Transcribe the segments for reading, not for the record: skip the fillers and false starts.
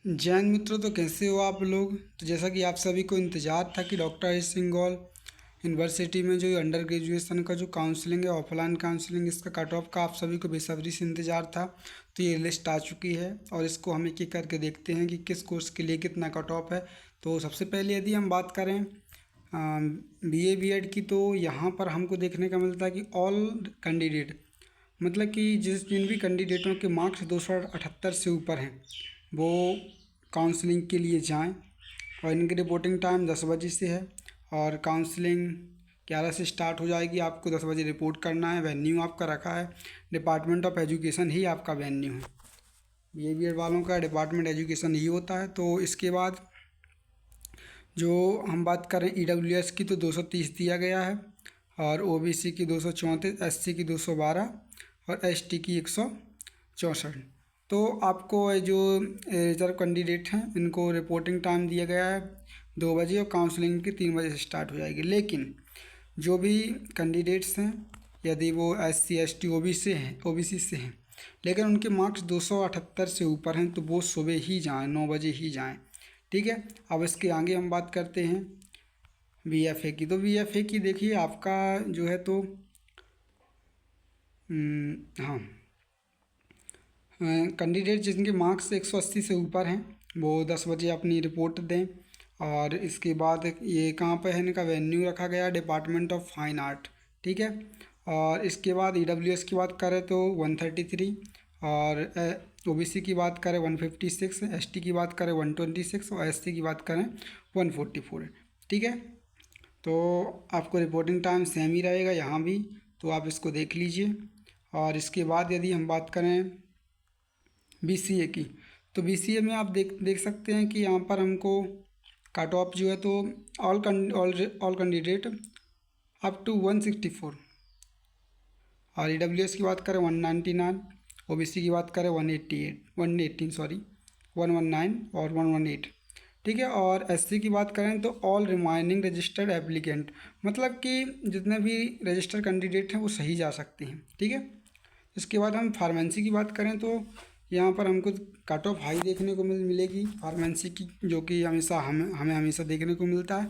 जैन मित्रों, तो कैसे हो आप लोग। तो जैसा कि आप सभी को इंतज़ार था कि डॉक्टर हरीश सिंघल यूनिवर्सिटी में जो अंडर ग्रेजुएशन का जो काउंसलिंग है, ऑफलाइन काउंसलिंग, इसका कट ऑफ का आप सभी को बेसब्री से इंतज़ार था। तो ये लिस्ट आ चुकी है और इसको हम एक एक करके देखते हैं कि किस कोर्स के लिए कितना कट ऑफ है। तो सबसे पहले यदि हम बात करें बीए बीएड की, तो यहाँ पर हमको देखने का मिलता है कि ऑल कैंडिडेट, मतलब कि जिन भी कैंडिडेटों के मार्क्स 278 से ऊपर हैं वो काउंसलिंग के लिए जाएं। और इनकी रिपोर्टिंग टाइम 10 बजे से है और काउंसलिंग 11 से स्टार्ट हो जाएगी। आपको 10 बजे रिपोर्ट करना है। वेन्यू आपका रखा है डिपार्टमेंट ऑफ एजुकेशन ही आपका वेन्यू है। बीए वालों का डिपार्टमेंट एजुकेशन ही होता है। तो इसके बाद जो हम बात करें ईडब्ल्यूएस की, तो 230 दिया गया है और ओबीसी की 234, एससी की 212 और एसटी की 164। तो आपको जो रिजर्व कैंडिडेट हैं इनको रिपोर्टिंग टाइम दिया गया है 2 बजे और काउंसलिंग की 3 बजे से स्टार्ट हो जाएगी। लेकिन जो भी कैंडिडेट्स हैं, यदि वो एससी एसटी ओबीसी से हैं लेकिन उनके मार्क्स 278 से ऊपर हैं, तो वो सुबह ही जाएं, 9 बजे ही जाएं। ठीक है। अब इसके आगे हम बात करते हैं बीएफए की। तो बीएफए की देखिए आपका जो है तो हाँ, कैंडिडेट जिनके मार्क्स 180 से ऊपर हैं वो 10 बजे अपनी रिपोर्ट दें। और इसके बाद ये कहाँ पे है, इनका वेन्यू रखा गया डिपार्टमेंट ऑफ फाइन आर्ट। ठीक है। और इसके बाद ईडब्ल्यूएस की बात करें तो 133 और ओबीसी की बात करें 156, एसटी की बात करें 126 और एससी की बात करें 144। ठीक है। तो आपको रिपोर्टिंग टाइम सेम ही रहेगा यहाँ भी, तो आप इसको देख लीजिए। और इसके बाद यदि हम बात करें बीसीए की, तो बीसीए में आप देख सकते हैं कि यहाँ पर हमको कट ऑफ जो है तो ऑल कैंडिडेट अप टू 164 और ईडब्ल्यूएस की बात करें 199, ओबीसी की बात करें 119 और 118। ठीक है। और एससी की बात करें तो ऑल रिमाइनिंग रजिस्टर्ड एप्लीकेंट, मतलब कि जितने भी रजिस्टर्ड कैंडिडेट हैं वो सही जा सकते हैं। ठीक है। इसके बाद हम फार्मेसी की बात करें तो यहाँ पर हमको कट ऑफ हाई देखने को मिलेगी फार्मेसी की, जो कि हमेशा हमें हमेशा देखने को मिलता है।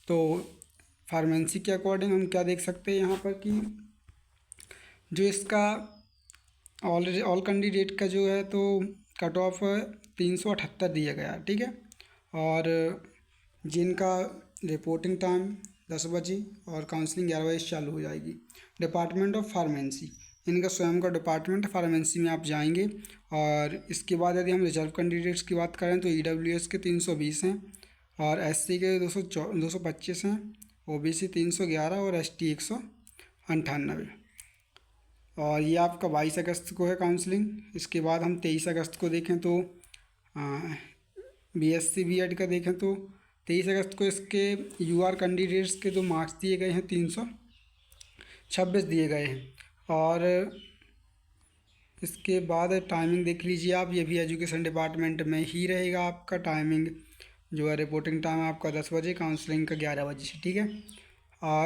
तो फार्मेसी के अकॉर्डिंग हम क्या देख सकते हैं यहाँ पर कि जो इसका ऑल कैंडिडेट का जो है तो कट ऑफ 378 दिया गया है। ठीक है। और जिनका रिपोर्टिंग टाइम 10 बजे और काउंसलिंग 11 बजे से चालू हो जाएगी। डिपार्टमेंट ऑफ फार्मेसी, इनका स्वयं का डिपार्टमेंट फार्मेसी में आप जाएंगे। और इसके बाद यदि हम रिजर्व कैंडिडेट्स की बात करें तो ईडब्ल्यूएस के 320 हैं और एससी के 225 हैं, ओबीसी 311 और एसटी 198। और ये आपका 22 अगस्त को है काउंसलिंग। इसके बाद हम 23 अगस्त को देखें तो बीएससी बीएड का देखें तो 23 अगस्त को इसके यूआर कैंडिडेट्स के जो मार्क्स दिए गए हैं 326 दिए गए हैं। और इसके बाद टाइमिंग देख लीजिए आप, ये भी एजुकेशन डिपार्टमेंट में ही रहेगा। आपका टाइमिंग जो है रिपोर्टिंग टाइम आपका 10 बजे, काउंसलिंग का 11 बजे से। ठीक है।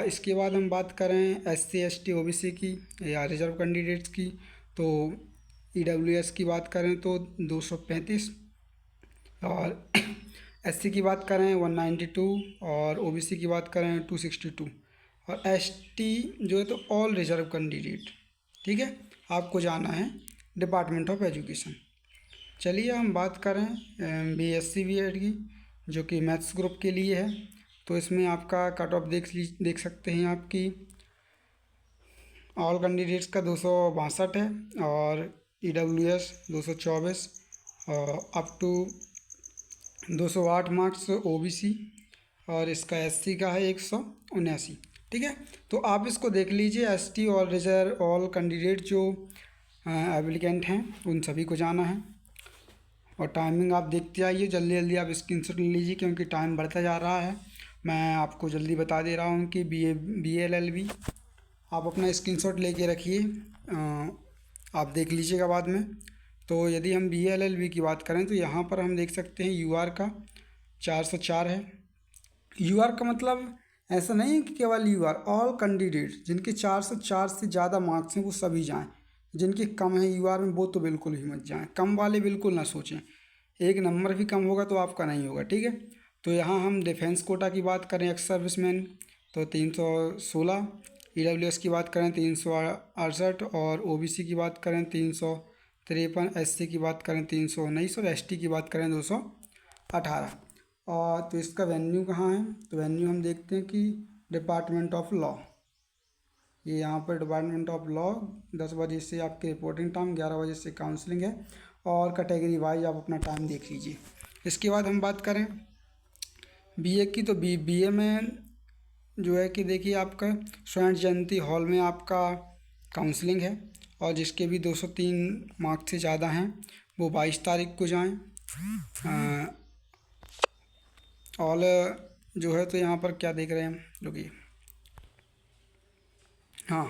इसके बाद हम बात करें एससी एसटी ओबीसी की या रिजर्व कैंडिडेट्स की, तो ईडब्ल्यूएस की बात करें तो 235 और एससी की बात करें 192 और ओबीसी की बात करें 262 और एसटी जो है तो ऑल रिजर्व कैंडिडेट। ठीक है। आपको जाना है डिपार्टमेंट ऑफ एजुकेशन। चलिए हम बात करें बीएससी बीएड की, जो कि मैथ्स ग्रुप के लिए है। तो इसमें आपका कट ऑफ देख सकते हैं आपकी ऑल कैंडिडेट्स का 262 है और ईडब्ल्यूएस 224 और अप टू 208 मार्क्स ओबीसी और इसका एससी का है 179। ठीक है। तो आप इसको देख लीजिए। एसटी और रिजर्व ऑल कैंडिडेट जो एप्लीकेंट हैं उन सभी को जाना है। और टाइमिंग आप देखते आइए, जल्दी जल्दी आप स्क्रीनशॉट ले लीजिए क्योंकि टाइम बढ़ता जा रहा है। मैं आपको जल्दी बता दे रहा हूँ कि BLLB आप अपना स्क्रीनशॉट लेके रखिए, आप देख लीजिएगा बाद में। तो यदि हम BLLB की बात करें तो यहाँ पर हम देख सकते हैं यूआर का 404 है। यूआर का मतलब ऐसा नहीं है कि केवल यूआर, ऑल कैंडिडेट जिनके 404 से ज़्यादा मार्क्स हैं वो सभी जाएं। जिनके कम है यूआर में वो तो बिल्कुल ही मत जाएं, कम वाले बिल्कुल ना सोचें। एक नंबर भी कम होगा तो आपका नहीं होगा, ठीक है। तो यहाँ हम डिफेंस कोटा की बात करें एक्स सर्विसमैन तो 316, EWS की बात करें 368, और OBC की बात करें 353, SC की बात करें 319 और ST की बात करें 218। और तो इसका वेन्यू कहाँ है, तो वेन्यू हम देखते हैं कि डिपार्टमेंट ऑफ लॉ, ये यहाँ पर डिपार्टमेंट ऑफ लॉ 10 बजे से आपके रिपोर्टिंग टाइम, 11 बजे से काउंसलिंग है, और कैटेगरी वाइज आप अपना टाइम देख लीजिए। इसके बाद हम बात करें BA की, तो BA में जो है कि देखिए आपका स्वर्ण जयंती हॉल में आपका काउंसलिंग है, और जिसके भी 203 मार्क्स से ज़्यादा हैं वो 22 तारीख को जाएं। ऑल जो है तो यहाँ पर क्या देख रहे हैं हम लोग, हाँ,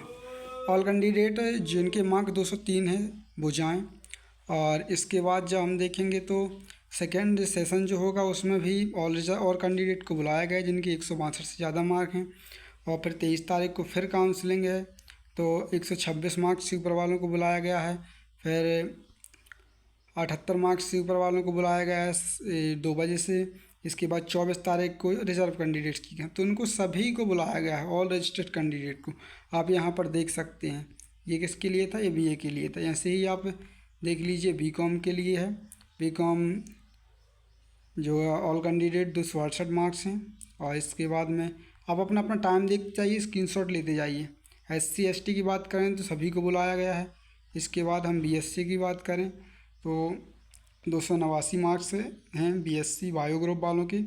ऑल कैंडिडेट जिनके मार्क 203 है वो जाएं। और इसके बाद जब हम देखेंगे तो सेकेंड सेशन जो होगा उसमें भी और कैंडिडेट को बुलाया गया है जिनके 162 से ज़्यादा मार्क हैं। और फिर 23 तारीख को फिर काउंसलिंग है, तो 126 मार्क्स से ऊपर वालों को बुलाया गया है। फिर 78 मार्क्स से ऊपर वालों को बुलाया गया है 2 बजे से। इसके बाद 24 तारीख को रिजर्व कैंडिडेट्स की हैं, तो उनको सभी को बुलाया गया है, ऑल रजिस्टर्ड कैंडिडेट को। आप यहाँ पर देख सकते हैं ये किसके लिए था, ये BA के लिए था। ऐसे ही आप देख लीजिए BCom के लिए है, BCom जो ऑल कैंडिडेट 268 मार्क्स हैं। और इसके बाद में आप अपना अपना टाइम देखते जाइए, स्क्रीनशॉट लेते जाइए। SC ST की बात करें तो सभी को बुलाया गया है। इसके बाद हम BSc की बात करें तो 289 मार्क्स हैं BSc बायो ग्रुप वालों के।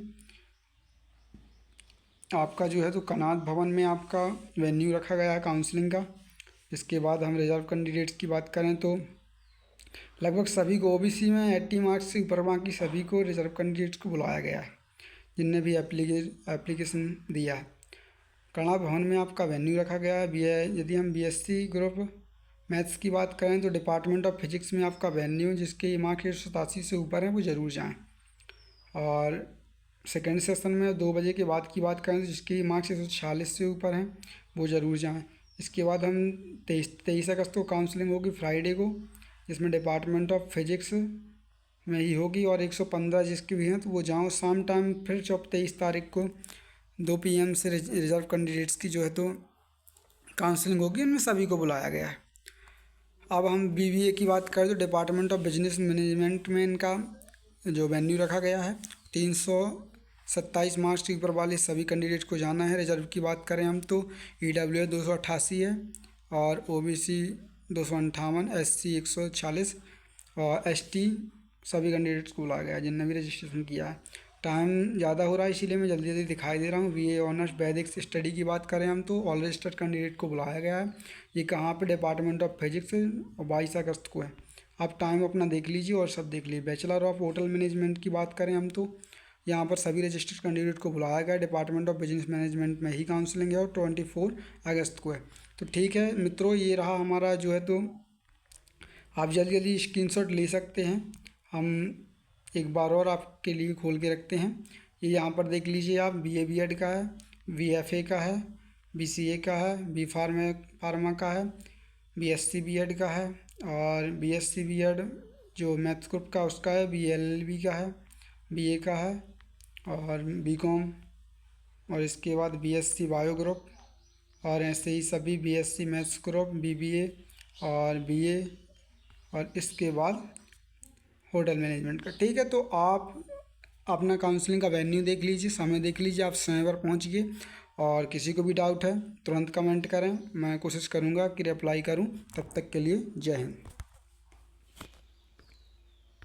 आपका जो है तो कनात भवन में आपका वेन्यू रखा गया है काउंसलिंग का। इसके बाद हम रिजर्व कैंडिडेट्स की बात करें तो लगभग सभी को, OBC में 80 मार्क्स से ऊपर बाकी सभी को रिजर्व कैंडिडेट्स को बुलाया गया है जिनने भी एप्लीकेशन दिया है। कनात भवन में आपका वेन्यू रखा गया है। यदि हम BSc ग्रुप मैथ्स की बात करें तो डिपार्टमेंट ऑफ फिजिक्स में आपका वेन्यू जिसके मार्क्स 187 से ऊपर हैं वो ज़रूर जाएं। और सेकेंड सेशन में 2 बजे के बाद की बात करें तो जिसके मार्क्स 146 से ऊपर हैं वो ज़रूर जाएं। इसके बाद हम 23 अगस्त को काउंसलिंग होगी फ्राइडे को, जिसमें डिपार्टमेंट ऑफ फिजिक्स में ही होगी, और 115 जिसके भी हैं तो वो जाओ शाम टाइम। फिर 23 तारीख को 2 PM से रिजर्व कैंडिडेट्स की जो है तो काउंसलिंग होगी, उनमें सभी को बुलाया गया है। अब हम BBA की बात करें तो डिपार्टमेंट ऑफ बिजनेस मैनेजमेंट में इनका जो वेन्यू रखा गया है 327 मार्क्स के ऊपर वाले सभी कैंडिडेट को जाना है। रिजर्व की बात करें हम तो EWS 288 है, और OBC 258, SC 146 और ST सभी कैंडिडेट्स को बुलाया गया है जिनने भी रजिस्ट्रेशन किया है। टाइम ज़्यादा हो रहा है इसीलिए मैं जल्दी जल्दी दिखाई दे रहा हूँ। BA ऑनर्स वैदिक स्टडी की बात करें हम तो ऑल रजिस्टर्ड कैंडिडेट को बुलाया गया है। ये कहाँ पे, डिपार्टमेंट ऑफ फिजिक्स, और 22 अगस्त को है। आप टाइम अपना देख लीजिए और सब देख लीजिए। बैचलर ऑफ होटल मैनेजमेंट की बात करें हम तो यहाँ पर सभी रजिस्टर्ड कैंडिडेट को बुलाया गया है। डिपार्टमेंट ऑफ बिजनेस मैनेजमेंट में ही काउंसलिंग है और 24 अगस्त को है। तो ठीक है मित्रों, ये रहा हमारा जो है तो आप जल्दी जल्दी स्क्रीनशॉट ले सकते हैं। हम एक बार और आपके लिए खोल के रखते हैं। ये यहाँ पर देख लीजिए आप, BA B.Ed का है, VFA का है, BCA का है, फार्मा का है, BSc B.Ed का है, और BSc B.Ed जो मैथ्स ग्रुप का उसका है, BLLB का है, BA का है, और BCom, और इसके बाद BSc बायो ग्रुप, और ऐसे ही सभी BSc मैथ्स ग्रुप, BBA और BA, और इसके बाद होटल मैनेजमेंट का। ठीक है, तो आप अपना काउंसलिंग का वेन्यू देख लीजिए, समय देख लीजिए, आप समय पर पहुंचिए। और किसी को भी डाउट है तुरंत कमेंट करें, मैं कोशिश करूंगा कि रिप्लाई करूं। तब तक के लिए जय हिंद।